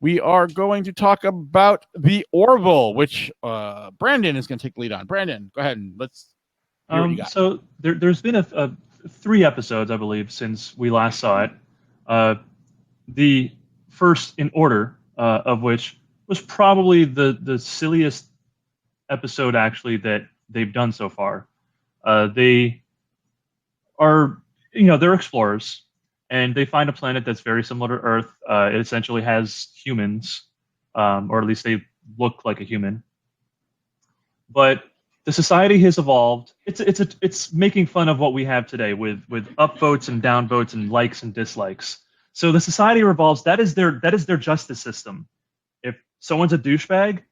we are going to talk about the Orville, which Brandon is going to take the lead on. Brandon, go ahead and let's hear what you got. So there's been a 3 episodes, I believe, since we last saw it. The first in order of which was probably the silliest episode actually that they've done so far. They are, they're explorers, and they find a planet that's very similar to Earth. It essentially has humans, or at least they look like a human. But the society has evolved. It's making fun of what we have today with upvotes and downvotes and likes and dislikes. So the society revolves. That is their justice system. If someone's a douchebag,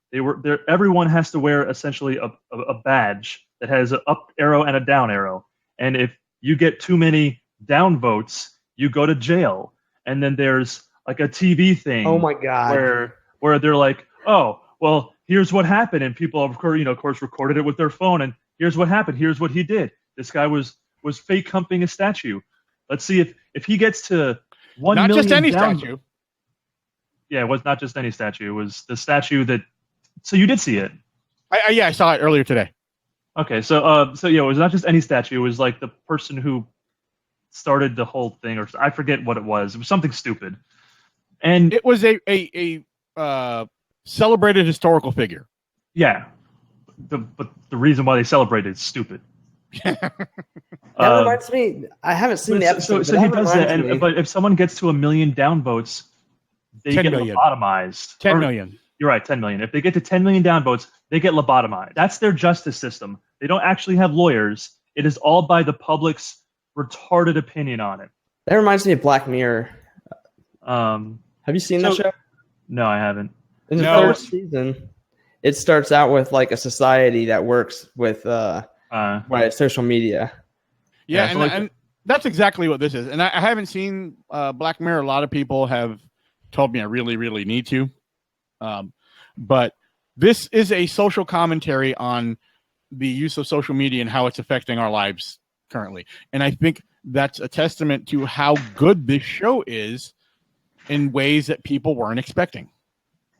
everyone has to wear essentially a badge that has an up arrow and a down arrow. And if you get too many down votes, you go to jail. And then there's like a TV thing. Oh my God. Where they're like, oh, well, here's what happened, and people, of course, recorded it with their phone, and here's what happened. Here's what he did. This guy was fake humping a statue. Let's see if he gets to 1 million. Not just any statue. Yeah, it was not just any statue. It was the statue that. So you did see it. I saw it earlier today. Okay, so yeah, it was not just any statue. It was like the person who started the whole thing, or I forget what it was. It was something stupid, and it was a celebrated historical figure. Yeah, but the reason why they celebrate it is stupid. That reminds me. I haven't seen the episode. So he does that, but if someone gets to 1 million downvotes, they get lobotomized. 10 million. You're right, 10 million. If they get to 10 million downvotes, they get lobotomized. That's their justice system. They don't actually have lawyers. It is all by the public's retarded opinion on it. That reminds me of Black Mirror. Have you seen that show? No, I haven't. In the third season, it starts out with like a society that works with social media. Yeah, and that's exactly what this is. And I haven't seen Black Mirror. A lot of people have told me I really, really need to. But this is a social commentary on the use of social media and how it's affecting our lives currently. And I think that's a testament to how good this show is in ways that people weren't expecting.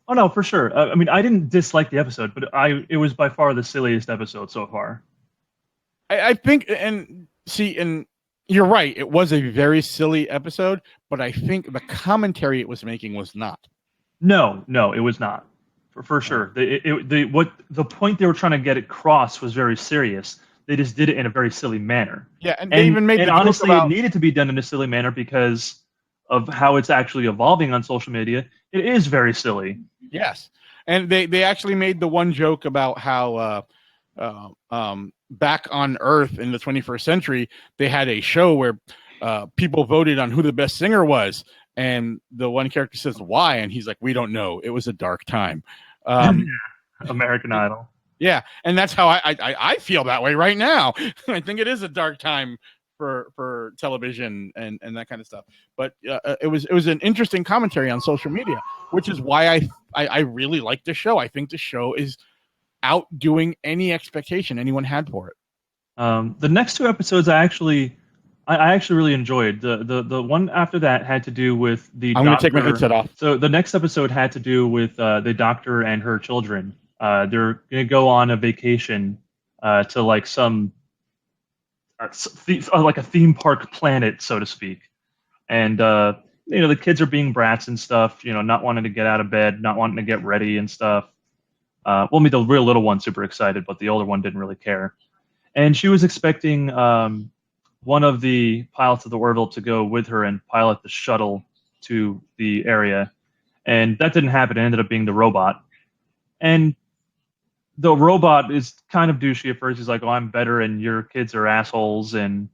Oh, no, for sure. I mean, I didn't dislike the episode, but it was by far the silliest episode so far. I think, and you're right, it was a very silly episode, but I think the commentary it was making was not. No, it was not. For sure. The point they were trying to get across was very serious. They just did it in a very silly manner. Yeah, and they even made and honestly, it needed to be done in a silly manner because of how it's actually evolving on social media. It is very silly. Yes, and they actually made the one joke about how back on Earth in the 21st century they had a show where people voted on who the best singer was, and the one character says why, and he's like, we don't know. It was a dark time. American Idol. Yeah, and that's how I feel that way right now. I think it is a dark time for television and that kind of stuff. But it was an interesting commentary on social media, which is why I really like the show. I think the show is outdoing any expectation anyone had for it. The next 2 episodes I actually really enjoyed. The one after that had to do with the I'm going to take my headset off. So the next episode had to do with the doctor and her children. They're going to go on a vacation to like some like a theme park planet, so to speak. And the kids are being brats and stuff, not wanting to get out of bed, not wanting to get ready and stuff. The real little one's super excited, but the older one didn't really care. And she was expecting one of the pilots of the Orville to go with her and pilot the shuttle to the area. And that didn't happen. It ended up being the robot. And the robot is kind of douchey at first. He's like, oh, I'm better, and your kids are assholes, and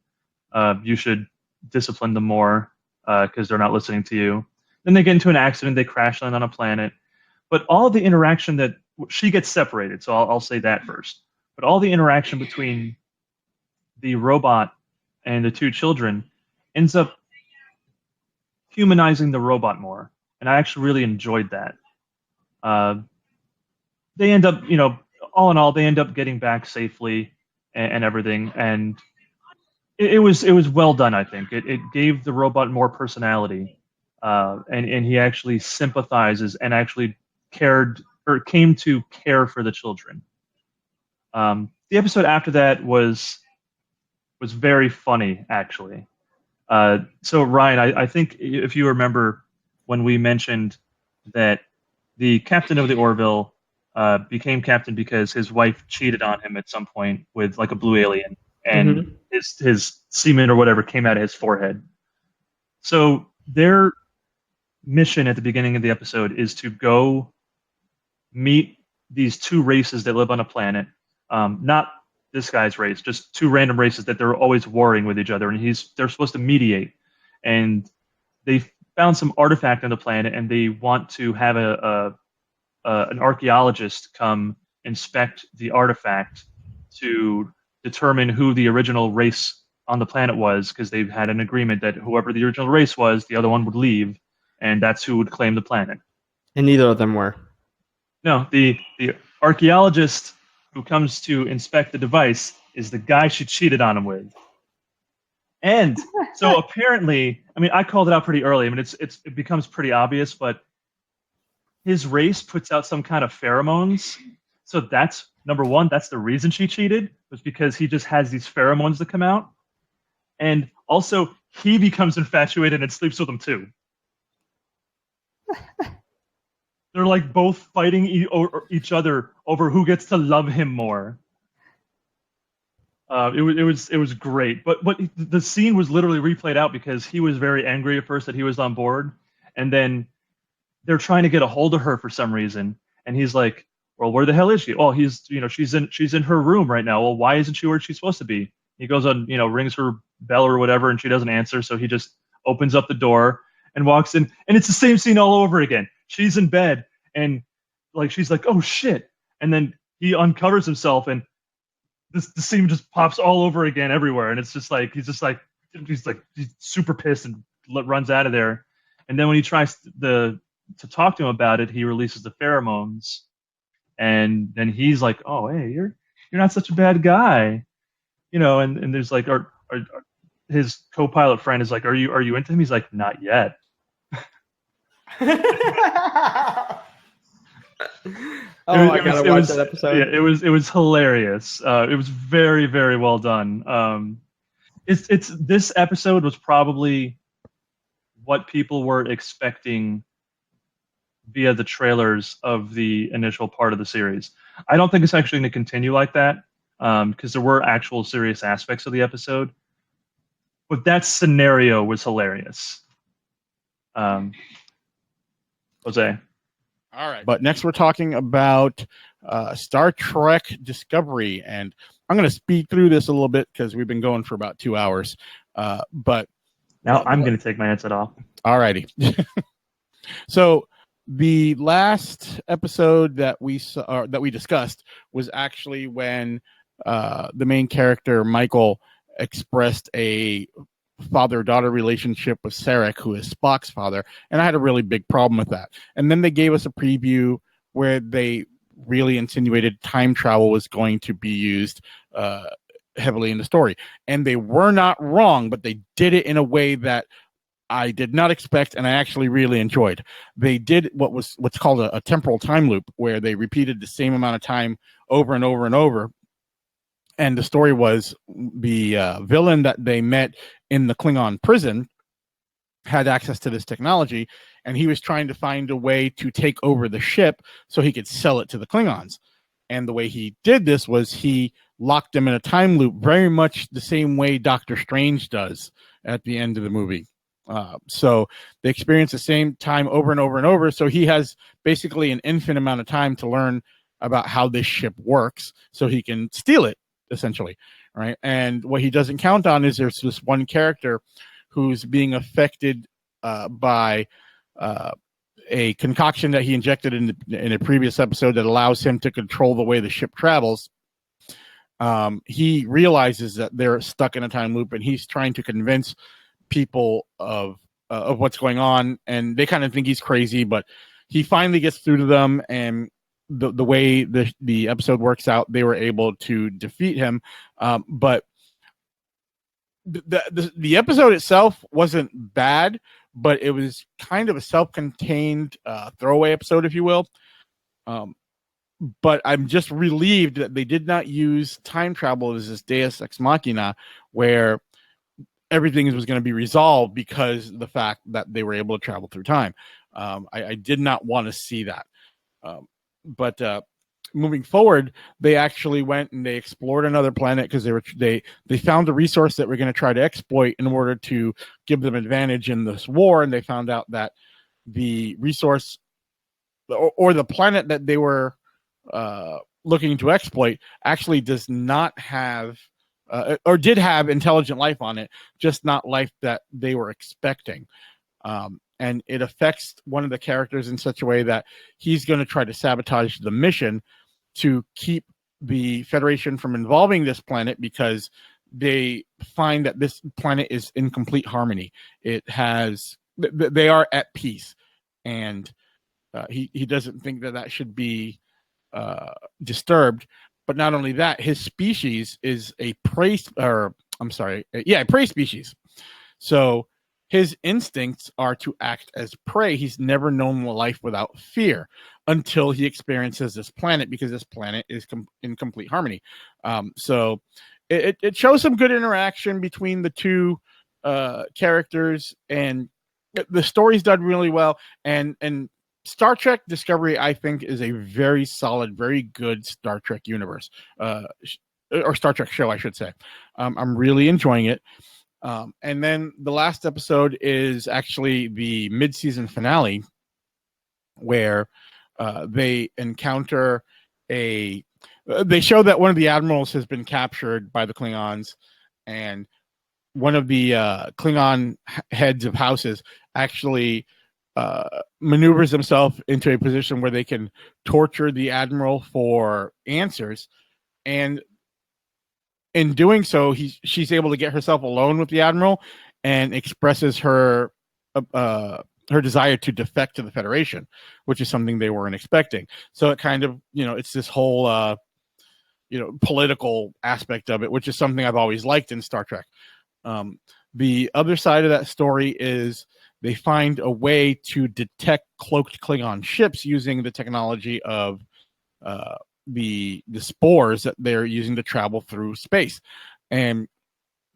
you should discipline them more because they're not listening to you. Then they get into an accident. They crash land on a planet. But all the interaction that she gets separated, so I'll say that first. But all the interaction between the robot and the 2 children ends up humanizing the robot more. And I actually really enjoyed that. They end up, all in all, they end up getting back safely and everything. And it was well done, I think. It gave the robot more personality. and he actually sympathizes and actually cared or came to care for the children. The episode after that was very funny, actually. So Ryan, I think if you remember when we mentioned that the captain of the Orville became captain because his wife cheated on him at some point with like a blue alien, and his semen or whatever came out of his forehead. So their mission at the beginning of the episode is to go meet these two races that live on a planet, not this guy's race, just two random races that they're always warring with each other, and they're supposed to mediate. And they found some artifact on the planet, and they want to have an archaeologist come inspect the artifact to determine who the original race on the planet was, because they've had an agreement that whoever the original race was, the other one would leave, and that's who would claim the planet. And neither of them were. No, the archaeologist who comes to inspect the device is the guy she cheated on him with. And so apparently, I mean, I called it out pretty early. I mean, it becomes pretty obvious, but his race puts out some kind of pheromones. So that's number one. That's the reason she cheated, was because he just has these pheromones that come out. And also, he becomes infatuated and sleeps with them too. They're like both fighting each other over who gets to love him more. It was great, but the scene was literally replayed out because he was very angry at first that he was on board, and then they're trying to get a hold of her for some reason, and he's like, "Well, where the hell is she?" "Oh, she's in her room right now." "Well, why isn't she where she's supposed to be?" He goes on, rings her bell or whatever, and she doesn't answer, so he just opens up the door and walks in, and it's the same scene all over again. She's in bed, and like she's like, "Oh shit," and then he uncovers himself, and the scene just pops all over again everywhere, and it's just like he's super pissed and runs out of there. And then when he tries to talk to him about it, he releases the pheromones, and then he's like, "Oh, hey, you're not such a bad guy," And there's like, his co-pilot friend is like, "Are you into him?" He's like, "Not yet." I gotta watch that episode. Yeah, it was hilarious. It was very, very well done. This episode was probably what people were expecting via the trailers of the initial part of the series. I don't think it's actually going to continue like that, because there were actual serious aspects of the episode. But that scenario was hilarious. Jose. All right. But next we're talking about Star Trek Discovery. And I'm going to speed through this a little bit because we've been going for about 2 hours. But now I'm going to take my headset off. All righty. So the last episode that we saw, that we discussed, was actually when the main character, Michael, expressed a father-daughter relationship with Sarek, who is Spock's father, and I had a really big problem with that. And then they gave us a preview where they really insinuated time travel was going to be used heavily in the story, and they were not wrong, but they did it in a way that I did not expect, and I actually really enjoyed. They did what's called a temporal time loop, where they repeated the same amount of time over and over and over. And the story was the villain that they met in the Klingon prison had access to this technology, and he was trying to find a way to take over the ship so he could sell it to the Klingons. And the way he did this was he locked them in a time loop, very much the same way Doctor Strange does at the end of the movie. So they experience the same time over and over and over. So he has basically an infinite amount of time to learn about how this ship works so he can steal it, essentially, right? And what he doesn't count on is there's this one character who's being affected by a concoction that he injected in a previous episode that allows him to control the way the ship travels. He realizes that they're stuck in a time loop, and he's trying to convince people of what's going on, and they kind of think he's crazy, but he finally gets through to them, and the way the episode works out, they were able to defeat him. But the episode itself wasn't bad, but it was kind of a self-contained throwaway episode, if you will. But I'm just relieved that they did not use time travel as this Deus Ex Machina, where everything was going to be resolved because of the fact that they were able to travel through time. I did not want to see that. But moving forward, they actually went and they explored another planet because they found a resource that we're going to try to exploit in order to give them advantage in this war. And they found out that the resource or the planet that they were looking to exploit actually does not have or did have intelligent life on it, just not life that they were expecting. And it affects one of the characters in such a way that he's going to try to sabotage the mission to keep the Federation from involving this planet, because they find that this planet is in complete harmony. They are at peace, and he doesn't think that should be disturbed. But not only that, his species is a prey species. So his instincts are to act as prey. He's never known life without fear until he experiences this planet, because this planet is in complete harmony. So it shows some good interaction between the two characters, and the story's done really well. And Star Trek Discovery, I think, is a very solid, very good Star Trek universe, or Star Trek show, I should say. I'm really enjoying it. And then the last episode is actually the mid-season finale, where they encounter they show that one of the admirals has been captured by the Klingons, and one of the Klingon heads of houses actually maneuvers himself into a position where they can torture the admiral for answers. And in doing so, she's able to get herself alone with the admiral and expresses her desire to defect to the Federation, which is something they weren't expecting. So it kind of, it's this whole political aspect of it, which is something I've always liked in Star Trek. The other side of that story is they find a way to detect cloaked Klingon ships using the technology of the spores that they're using to travel through space, and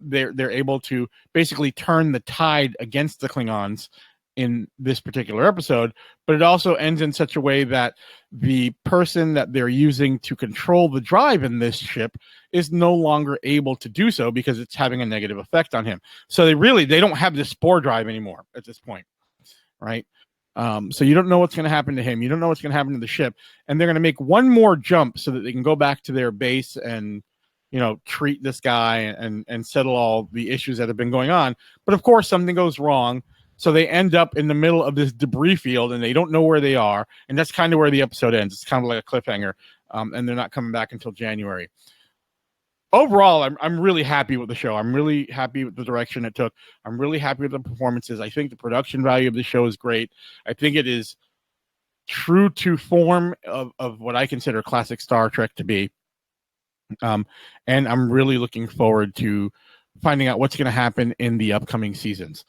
they're able to basically turn the tide against the Klingons in this particular episode. But it also ends in such a way that the person that they're using to control the drive in this ship is no longer able to do so because it's having a negative effect on him. So they don't have this spore drive anymore at this point, right? So you don't know what's going to happen to him. You don't know what's going to happen to the ship. And they're going to make one more jump so that they can go back to their base and, treat this guy and settle all the issues that have been going on. But of course, something goes wrong. So they end up in the middle of this debris field and they don't know where they are. And that's kind of where the episode ends. It's kind of like a cliffhanger. And they're not coming back until January. Overall, I'm really happy with the show. I'm really happy with the direction it took. I'm really happy with the performances. I think the production value of the show is great. I think it is true to form of what I consider classic Star Trek to be. And I'm really looking forward to finding out what's going to happen in the upcoming seasons.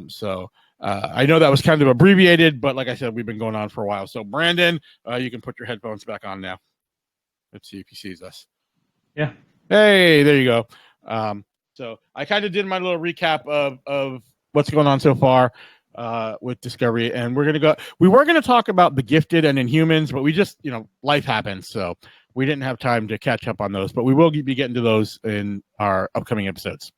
So I know that was kind of abbreviated, but like I said, we've been going on for a while. So Brandon, you can put your headphones back on now. Let's see if he sees us. Yeah. Hey, there you go. So I kind of did my little recap of what's going on so far with Discovery, and we were going to talk about The Gifted and Inhumans, but we just, life happens. So we didn't have time to catch up on those, but we will be getting to those in our upcoming episodes.